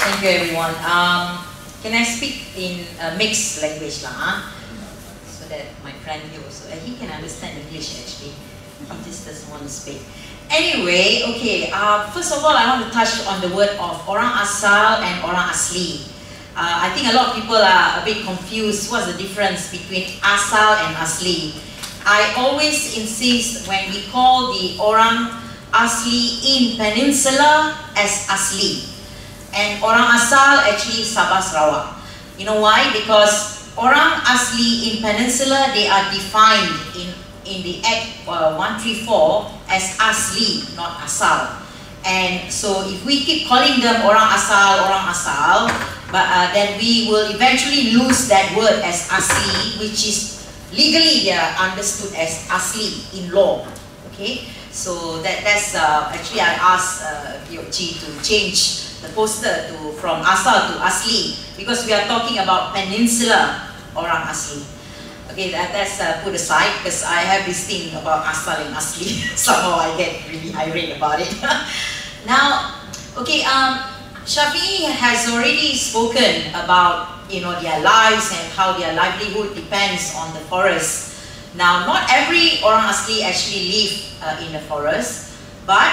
Thank you, everyone. Can I speak in a mixed language lah? So that my friend here also, he can understand English actually. He just doesn't want to speak. Anyway, okay. First of all, I want to touch on the word of Orang Asal and Orang Asli. I think a lot of people are a bit confused. What's the difference between Asal and Asli? I always insist when we call the Orang Asli in Peninsula as Asli. And Orang Asal actually Sabah Sarawak. You know why? Because Orang Asli in Peninsula, they are defined in the Act 134 as Asli, not Asal. And so if we keep calling them Orang Asal, but then we will eventually lose that word as Asli, which is legally they are understood as Asli in law. Okay, so that's actually I asked POG to change the poster from Asal to Asli, because we are talking about Peninsula Orang Asli. Okay, that's put aside, because I have this thing about Asal and Asli. Somehow I get really irate about it. Now, okay, Shafi'i has already spoken about their lives and how their livelihood depends on the forest. Now, not every Orang Asli actually live in the forest, but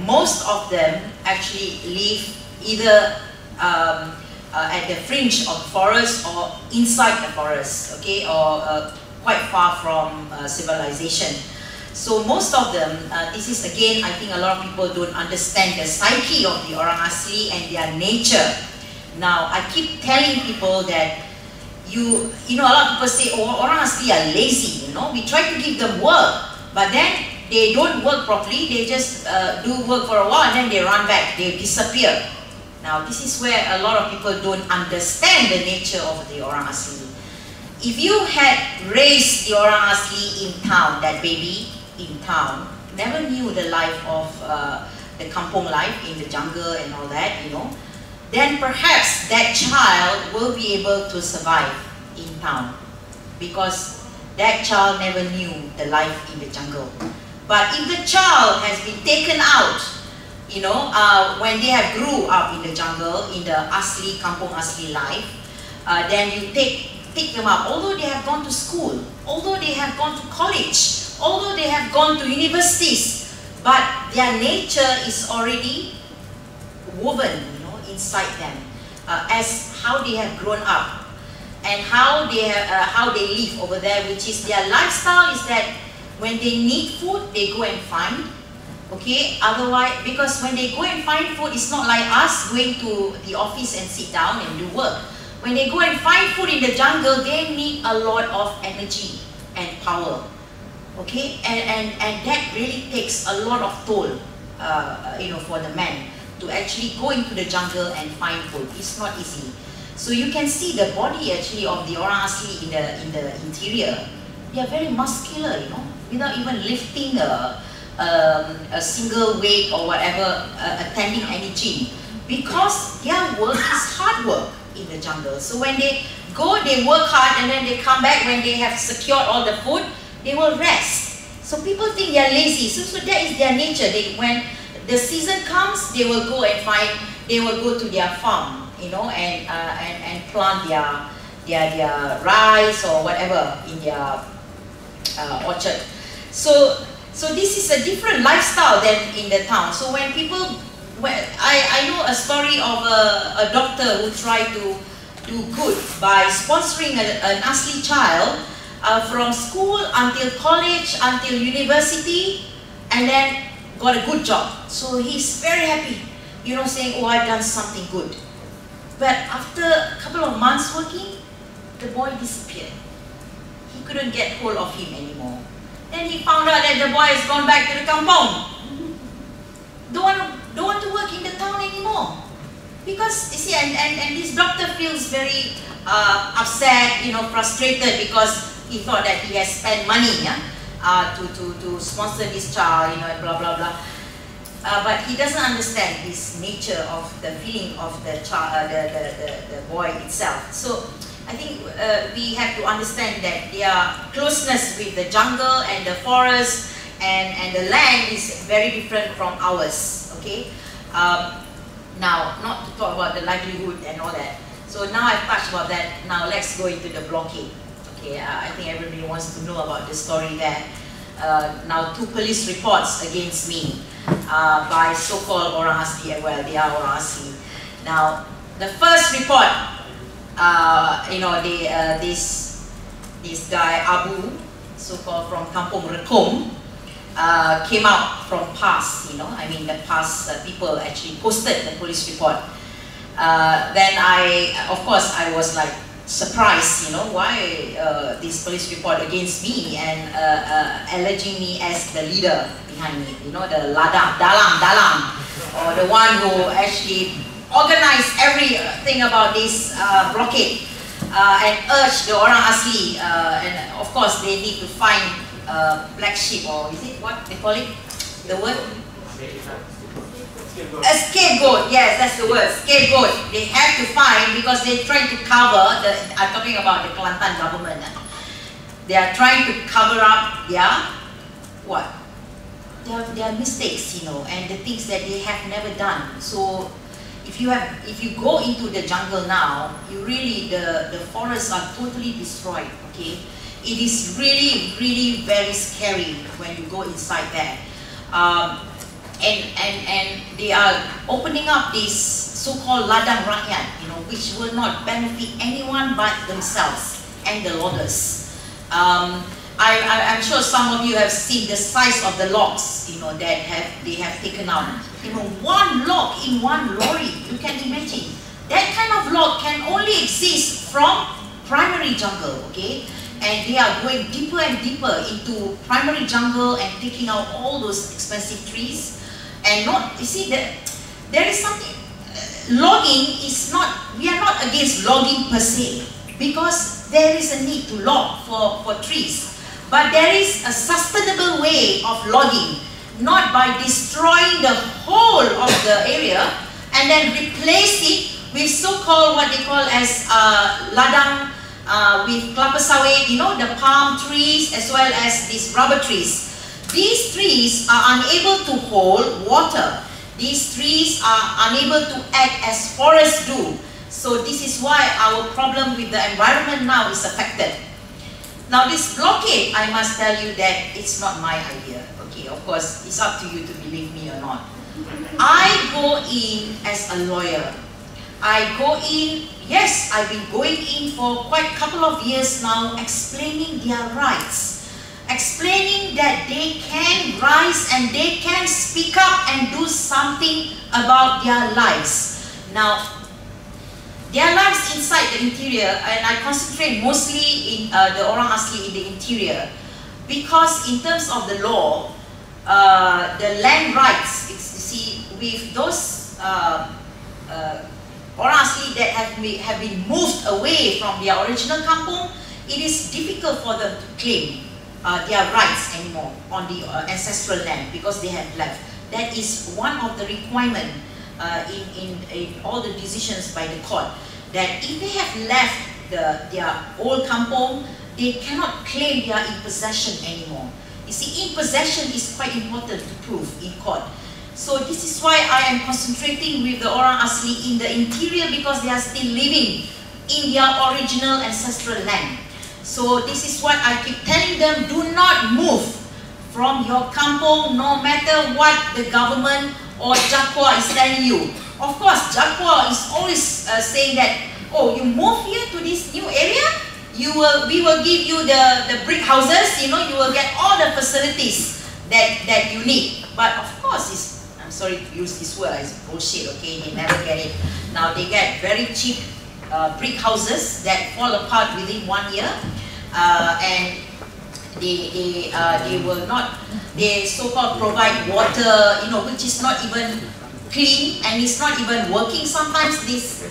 most of them actually live either at the fringe of the forest or inside the forest, okay, or quite far from civilization. So most of them, this is again, I think a lot of people don't understand the psyche of the Orang Asli and their nature. Now, I keep telling people that a lot of people say, oh, Orang Asli are lazy, we try to give them work, but then they don't work properly, they just do work for a while and then they run back, they disappear. Now, this is where a lot of people don't understand the nature of the Orang Asli. If you had raised the Orang Asli in town, that baby in town, never knew the life of the kampung life in the jungle and all that, then perhaps that child will be able to survive in town, because that child never knew the life in the jungle. But if the child has been taken out, when they have grew up in the jungle, in the Asli, kampung Asli life, then you pick them up, although they have gone to school, although they have gone to college, although they have gone to universities, but their nature is already woven, inside them, as how they have grown up and how they live over there, which is their lifestyle is that when they need food, they go and find. Okay, otherwise, because when they go and find food, it's not like us going to the office and sit down and do work. When they go and find food in the jungle, they need a lot of energy and power. Okay, and that really takes a lot of toll, for the man to actually go into the jungle and find food. It's not easy. So you can see the body actually of the Orang Asli in the interior. They are very muscular, without even lifting a single weight or whatever, attending any gym, because their work is hard work in the jungle. So when they go, they work hard, and then they come back. When they have secured all the food, they will rest. So people think they are lazy. So that is their nature. When the season comes, they will go and they will go to their farm, and plant their rice or whatever in their orchard. So this is a different lifestyle than in the town. So when people, I know a story of a doctor who tried to do good by sponsoring an Asli child from school until college, until university, and then got a good job. So he's very happy, saying, oh, I've done something good. But after a couple of months working, the boy disappeared. He couldn't get hold of him anymore. Then he found out that the boy has gone back to the kampung. Don't want to work in the town anymore. Because, you see, and this doctor feels very upset, frustrated, because he thought that he has spent money, to sponsor this child, and blah, blah, blah. But he doesn't understand this nature of the feeling of the child, the boy itself. So I think we have to understand that their closeness with the jungle and the forest and the land is very different from ours. Okay, Now, not to talk about the livelihood and all that. So now I've touched about that. Now let's go into the blockade. Okay, I think everybody wants to know about the story there. Now 2 police reports against me by so-called Orang Asli. Well, they are Orang Asli. Now, the first report, you know, this guy Abu, so-called from Kampung came out from PAS, you know, I mean the PAS people actually posted the police report. Then of course I was like surprised, you know, why this police report against me and alleging me as the leader behind it, you know, the dalang, or the one who actually organized everything about this blockade and urged the Orang Asli, and of course they need to find black sheep, or is it what they call it? The word? A scapegoat, yes, that's the word, scapegoat. They have to find, because they're trying to cover, I'm talking about the Kelantan government. They are trying to cover up their, what? Their mistakes, you know, and the things that they have never done. So, if you go into the jungle now, you really, the forests are totally destroyed, okay? It is really, really very scary when you go inside there. And they are opening up this so-called ladang rakyat, you know, which will not benefit anyone but themselves and the loggers. I'm sure some of you have seen the size of the logs, you know, that they have taken out. You know, one log in one lorry, you can imagine. That kind of log can only exist from primary jungle, okay? And they are going deeper and deeper into primary jungle and taking out all those expensive trees. And not, you see, there is something, logging is not, we are not against logging per se, because there is a need to log for trees. But there is a sustainable way of logging, not by destroying the whole of the area and then replace it with so-called what they call as ladang, with kelapa sawit, you know, the palm trees as well as these rubber trees. These trees are unable to hold water. These trees are unable to act as forests do. So this is why our problem with the environment now is affected. Now this blockade, I must tell you that it's not my idea. Okay, of course, it's up to you to believe me or not. I go in as a lawyer. I go in, yes, I've been going in for quite a couple of years now, explaining their rights, explaining that they can rise and they can speak up and do something about their lives. Now, their lives inside the interior, and I concentrate mostly in the Orang Asli in the interior, because in terms of the law, the land rights, you see, with those Orang Asli that have been moved away from their original kampung, it is difficult for them to claim their rights anymore on the ancestral land because they have left. That is one of the requirements in all the decisions by the court, that if they have left their old kampung, they cannot claim they are in possession anymore. You see, in possession is quite important to prove in court. So this is why I am concentrating with the Orang Asli in the interior, because they are still living in their original ancestral land. So this is what I keep telling them: do not move from your kampung, no matter what the government or Jakwa is telling you. Of course, Jakwa is always saying that, oh, you move here to this new area, we will give you the brick houses, you know, you will get all the facilities that you need. But of course, I'm sorry to use this word, it's bullshit, okay, they never get it. Now they get very cheap brick houses that fall apart within 1 year, and they will not, they so-called provide water, you know, which is not even clean and it's not even working sometimes. This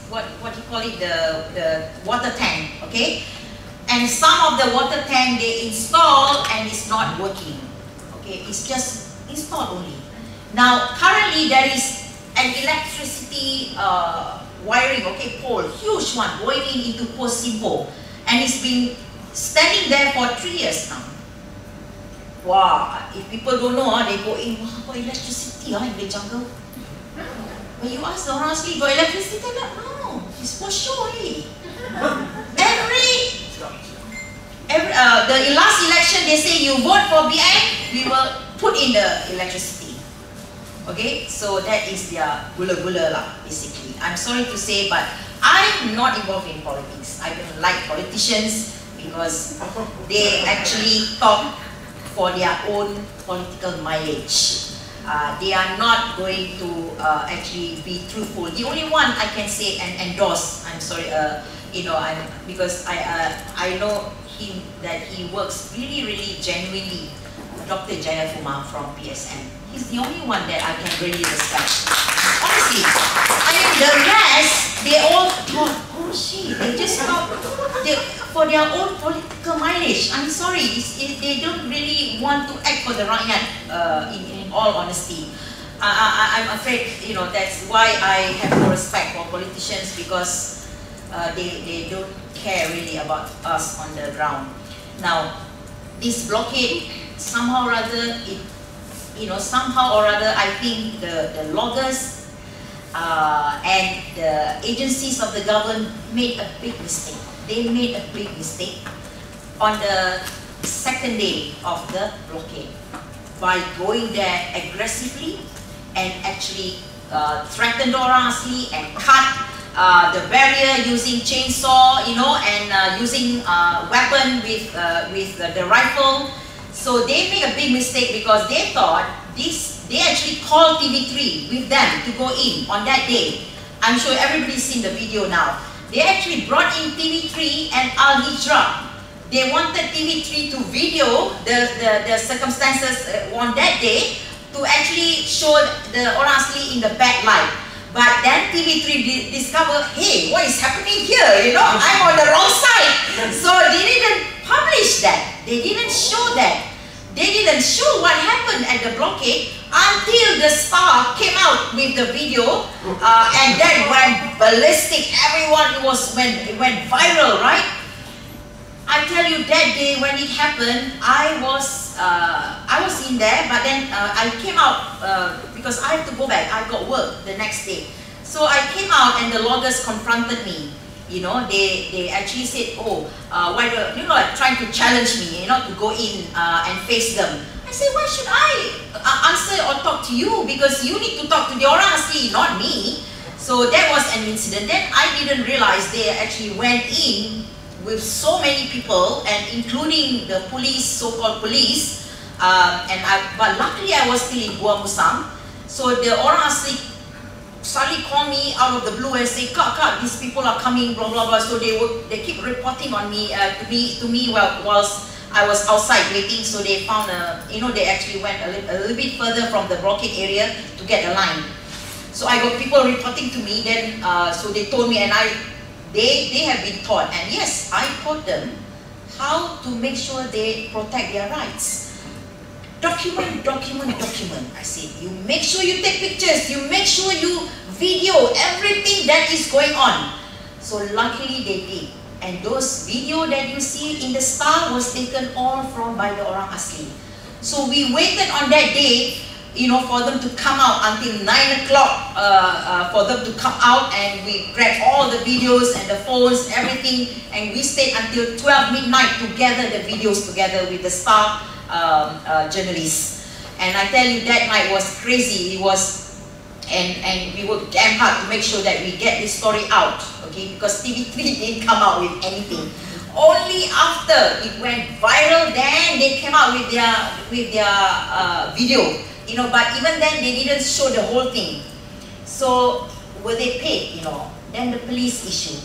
what you call it, the water tank, okay, and some of the water tank they install and it's not working, okay, it's just installed only. Now currently there is an electricity wiring, okay, pole, huge one going into Post Simpo, and it's been standing there for 3 years now. wow, if people don't know, they go in, wow, got electricity in the jungle. When you ask the Orang Asli, got electricity? No, it's for sure. The last election, they say you vote for BI, we will put in the electricity. Okay, so that is their gula-gula lah, basically. I'm sorry to say, but I'm not involved in politics. I don't like politicians because they actually talk for their own political mileage. They are not going to actually be truthful. The only one I can say and endorse, I'm sorry, because I know him, that he works really genuinely, Dr. Jayafuma from PSM. He's the only one that I can really respect. Honestly, I mean the rest, they all talk, oh shit, they just talk for their own political mileage. I'm sorry, they don't really want to act for the rakyat, in all honesty. I'm afraid, that's why I have no respect for politicians, because they don't care really about us on the ground. Now, this blockade, somehow or other, I think the loggers and the agencies of the government made a big mistake. They made a big mistake on the second day of the blockade by going there aggressively and actually threatened Orang Asli and cut the barrier using chainsaw, and using weapon with the rifle. So they made a big mistake because they thought they actually called TV3 with them to go in on that day. I'm sure everybody's seen the video now. They actually brought in TV3 and Al Hijrah. They wanted TV3 to video the circumstances on that day to actually show the Orang Asli in the bad light. But then TV3 discovered, hey, what is happening here? I'm on the wrong side. So they didn't publish that. They didn't show that. They didn't show what happened at the blockade until the Star came out with the video, and then went ballistic. Everyone, it went viral, right? I tell you, that day when it happened, I was in there, but then I came out because I have to go back. I got work the next day, so I came out and the loggers confronted me. They actually said, oh, why do trying to challenge me, to go in and face them. I said, why should I answer or talk to you? Because you need to talk to the Orang Asli, not me. So that was an incident. Then I didn't realize they actually went in with so many people, and including the police, so-called police. But luckily I was still in Musang. So the Orang Asli suddenly call me out of the blue and say, Kak, these people are coming, blah blah blah. So they keep reporting on me to me whilst I was outside waiting. So they found they actually went a little bit further from the blockade area to get a line. So I got people reporting to me. Then so they told me, and they have been taught, and yes, I taught them how to make sure they protect their rights. Document. I said, you make sure you take pictures, you make sure you video everything that is going on. So luckily they did. And those video that you see in the Star was taken all by the Orang Asli. So we waited on that day, for them to come out until 9 o'clock, for them to come out, and we grabbed all the videos and the phones, everything, and we stayed until 12 midnight to gather the videos together with the Star journalists. And I tell you, that night was crazy. It was, and we worked damn hard to make sure that we get this story out, okay? Because TV3 didn't come out with anything. Only after it went viral, then they came out with their video. But even then they didn't show the whole thing. So were they paid? Then the police issue.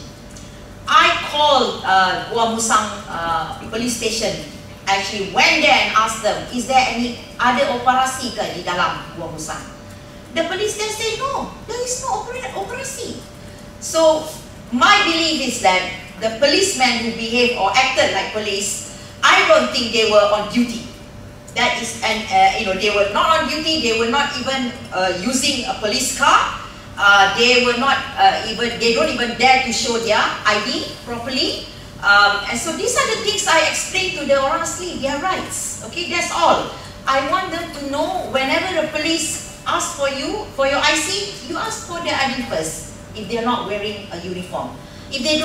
I called Musang police station. Actually went there and asked them, is there any other operasi ke di dalam Musang? The police then say, no, there is no operasi. So my belief is that the policemen who behaved or acted like police, I don't think they were on duty. That is, and they were not on duty. They were not even using a police car. They were not they don't even dare to show their ID properly. And so these are the things I explain to the Orang Asli, their rights. Okay, that's all. I want them to know whenever the police ask for you, for your IC, you ask for their ID first, if they're not wearing a uniform. If they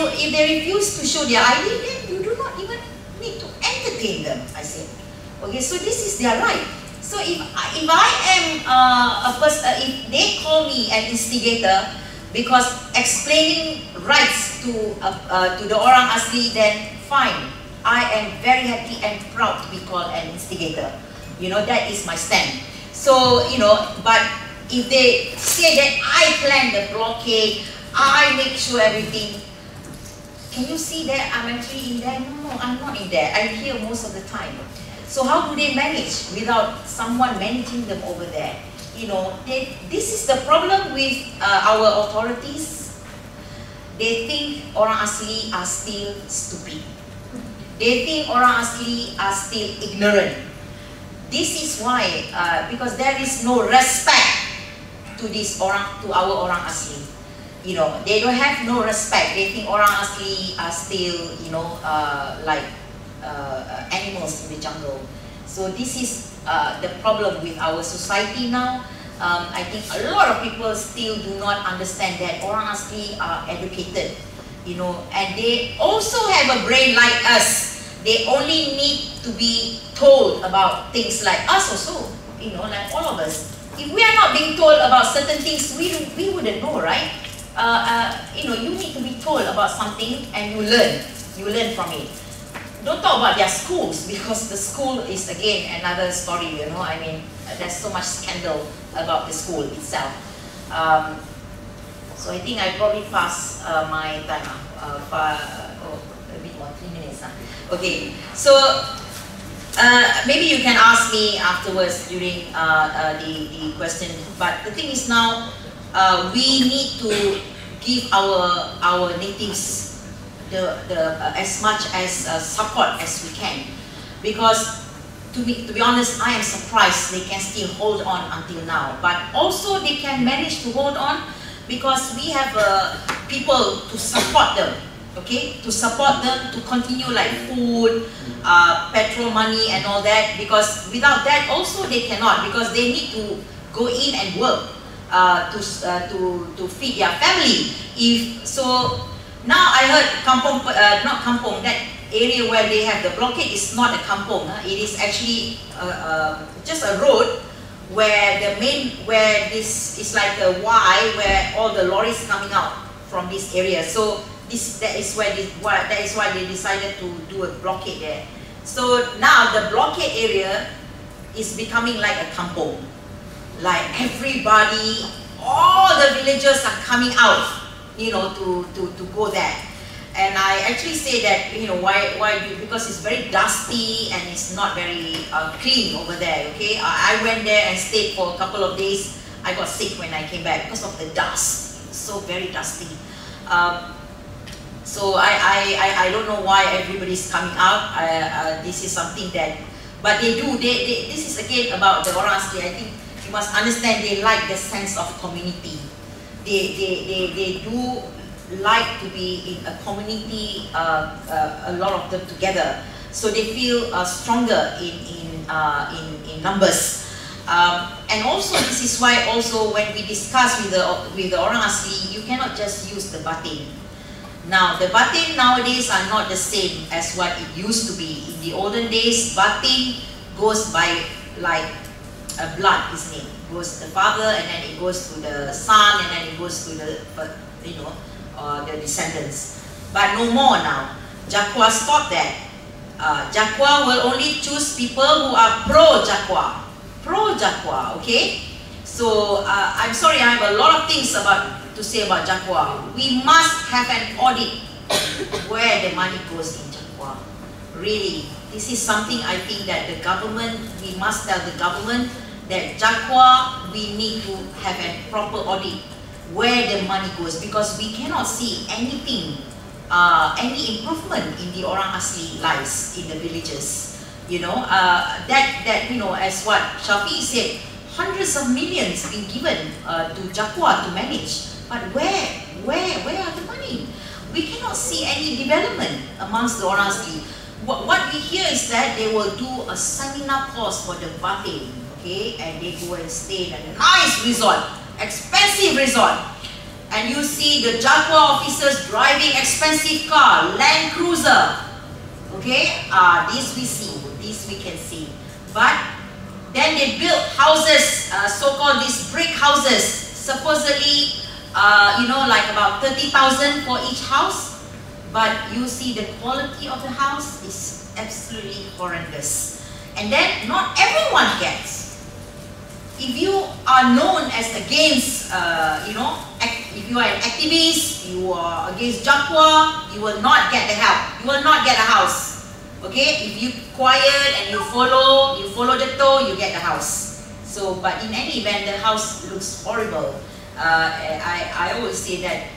refuse to show their ID, then you do not even need to entertain them, I said. Okay, so this is their right. So if I am a person, if they call me an instigator because explaining rights to the Orang Asli, then fine. I am very happy and proud to be called an instigator. You know, that is my stand. So, you know, but if they say that I plan the blockade, I make sure everything, can you see that I'm actually in there? No, I'm not in there. I'm here most of the time. So how do they manage without someone managing them over there? You know, this is the problem with our authorities. They think Orang Asli are still stupid. They think Orang Asli are still ignorant. This is why, because there is no respect to our Orang Asli. You know, they don't have no respect. They think Orang Asli are still, you know, like animals in the jungle. So this is the problem with our society now. I think a lot of people still do not understand that Orang Asli are educated, you know, and they also have a brain like us. They only need to be told about things like us also, you know, like all of us. If we are not being told about certain things, we wouldn't know, right? You know, you need to be told about something and you learn from it. Don't talk about their schools, because the school is again another story, you know. I mean, there's so much scandal about the school itself. So I think I probably passed my time. A bit more, 3 minutes. Okay, so maybe you can ask me afterwards during the question. But the thing is now, we need to give our natives as much as support as we can, because to be honest, I am surprised they can still hold on until now. But also they can manage to hold on because we have people to support them. Okay, to support them to continue, like food, petrol money and all that, because without that also they cannot, because they need to go in and work to feed their family. If so, now I heard kampung, not kampung, that area where they have the blockade is not a kampung. It is actually just a road where this is like a Y, where all the lorries coming out from this area. So that is why they decided to do a blockade there. So now the blockade area is becoming like a kampung. Like everybody, all the villagers are coming out, you know, to go there. And I actually say that, you know, because it's very dusty and it's not very clean over there. Okay, I went there and stayed for a couple of days. I got sick when I came back because of the dust. It's so very dusty. So I don't know why everybody's coming out. This is something that, but they do. This is again about the Orang Asli. I think you must understand they like the sense of community. They do like to be in a community, a lot of them together. So they feel stronger in numbers. And also this is why also when we discuss with the Orang Asli, you cannot just use the batin. Now the batin nowadays are not the same as what it used to be. In the olden days, batin goes by like a blood, isn't it? It goes to the father, and then it goes to the son, and then it goes to the, you know, the descendants. But no more now. Jakwa stopped that. Jakwa will only choose people who are pro-Jakwa. Pro-Jakwa, okay? So I'm sorry, I have a lot of things to say about Jakwa. We must have an audit where the money goes in Jakwa. Really, this is something I think that the government, we must tell the government that Jakwa, we need to have a proper audit where the money goes, because we cannot see anything, any improvement in the Orang Asli lives in the villages. You know, that you know, as what Shafi said, hundreds of millions been given to Jakwa to manage. But where are the money? we cannot see any development amongst the Orang Asli. What we hear is that they will do a seminar course for the batin, okay, and they go and stay in a nice resort, expensive resort. And you see the Jaguar officers driving expensive car, Land Cruiser. Okay, this we see, this we can see. But then they built houses, so-called these brick houses, supposedly, you know, like about 30,000 for each house. But you see the quality of the house is absolutely horrendous. And then not everyone gets. If you are known as against, you know, if you are an activist, you are against Jaguar, you will not get the help. You will not get a house. Okay? If you quiet and you follow the toe, you get the house. So, but in any event, the house looks horrible. I always say that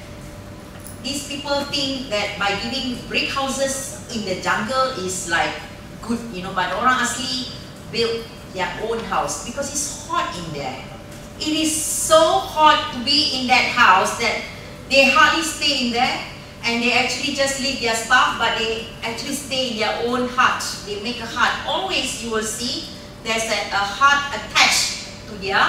these people think that by giving brick houses in the jungle is like good, you know, but Orang Asli built their own house because it's hot in there. It is so hot to be in that house that they hardly stay in there, and they actually just leave their stuff, but they actually stay in their own hut. They make a hut. Always you will see there's a hut attached to their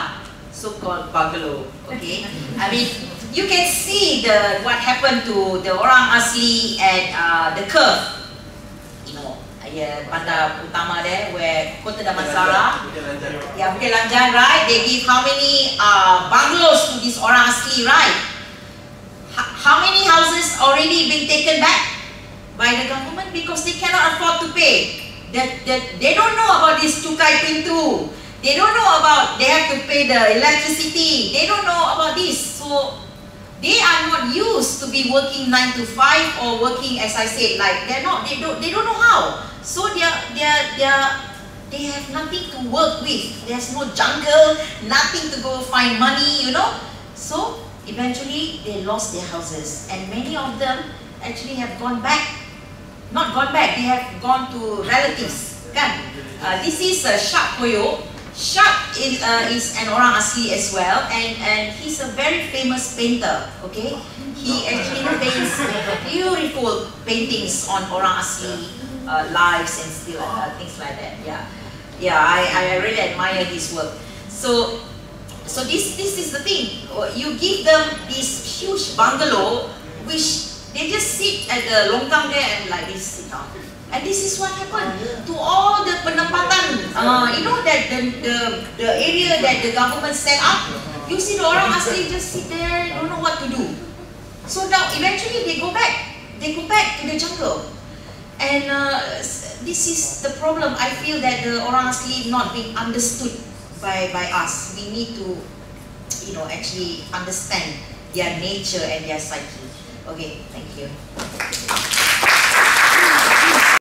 so-called bungalow. Okay, I mean you can see what happened to the Orang Asli at the curve. Bandar utama there, where Kota Damansara, Bukit Lanjan, right? They give how many bungalows to this Orang Asli, right? How many houses already been taken back by the government because they cannot afford to pay? They don't know about this cukai pintu. They don't know about they have to pay the electricity. They don't know about this. So they are not used to be working 9 to 5 or working, as I said, like they don't know how. So they have nothing to work with. There's no jungle, nothing to go find money, you know. So eventually they lost their houses, and many of them actually have gone back. Not gone back, they have gone to relatives. Kan? This is Shak Koyo. Shak is an Orang Asli as well, and he's a very famous painter. Okay, he actually paints beautiful paintings on Orang Asli lives and still things like that. I really admire his work. So this is the thing. You give them this huge bungalow, which they just sit at the longkang there and like this sit down. And this is what happened to all the penempatan. You know that the area that the government set up. You see the Orang Asli just sit there, don't know what to do. So now eventually they go back. They go back to the jungle. And this is the problem. I feel that the Orang Asli not being understood by us. We need to, you know, actually understand their nature and their psyche. Okay, thank you.